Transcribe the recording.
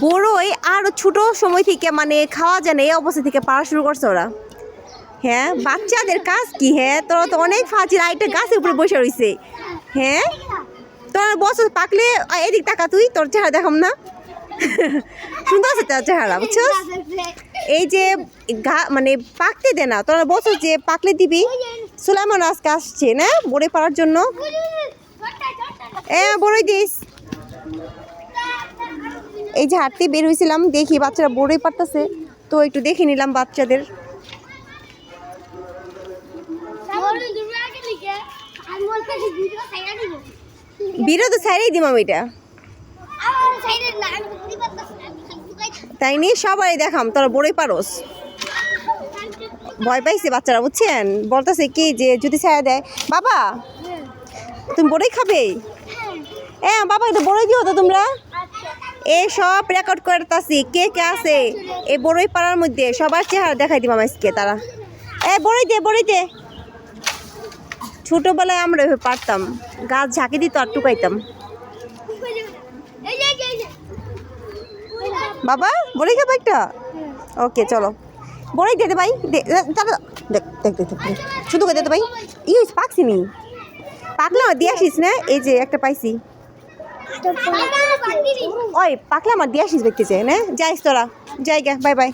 বড়ই আর ছোট সময় থেকে মানে খাওয়া যায় না এই অবস্থা থেকে পাড়া শুরু করছে ওরা। হ্যাঁ বাচ্চাদের কাজ কি? হ্যাঁ তোরা তো অনেক ফাঁচিল আইটা গাছের উপরে বসে রয়েছে। হ্যাঁ তোর বছর পাকলে এদিক টাকা তুই তোর চেহারা দেখাম না। সুন্দর আছে তোর চেহারা বুঝছো। এই যে মানে পাকতে দে না তোর বছর যে পাকলে দিবি। সুলাইমান আজকে আসছে না বড়ই পাড়ার জন্য। বড়ই দিস। এই যে হাঁটতে বের হয়েছিলাম দেখি বাচ্চারা বড়ই পাড়তেছে তো একটু দেখে নিলাম বাচ্চাদের। বিরো তো ছাইড়াই দিম আমি এটা তাই নিয়ে সবাই দেখাম তোরা বড়ই পারোস। ভয় পাইছে বাচ্চারা বুঝছেন বলতেছে কি যে যদি ছায়া দেয় বাবা তুমি বড়ই খাবে। বাবা একটু বড়ই দিও তো তোমরা। এই সব রেকর্ড করতেছি কে কে আছে এই বড়ই পাড়ার মধ্যে সবার চেহারা দেখাই দিবাম আজকে তারা। বড়ই দে। ছোটবেলায় আমরা এভাবে পারতাম গাছ ঝাঁকি দিত আর টুকাইতাম। বাবা বড়ই খাবো একটা। ওকে চলো বড়ই দে ভাই দেখ শুধু দে ভাই। পাকছি নি পাকলাম দিয়ে আসিস না এই যে একটা পাইছি। ওই পাকলাম আর দিয়ে আসিস দেখতেছে না যাইস তোরা জায়গা বাই বাই।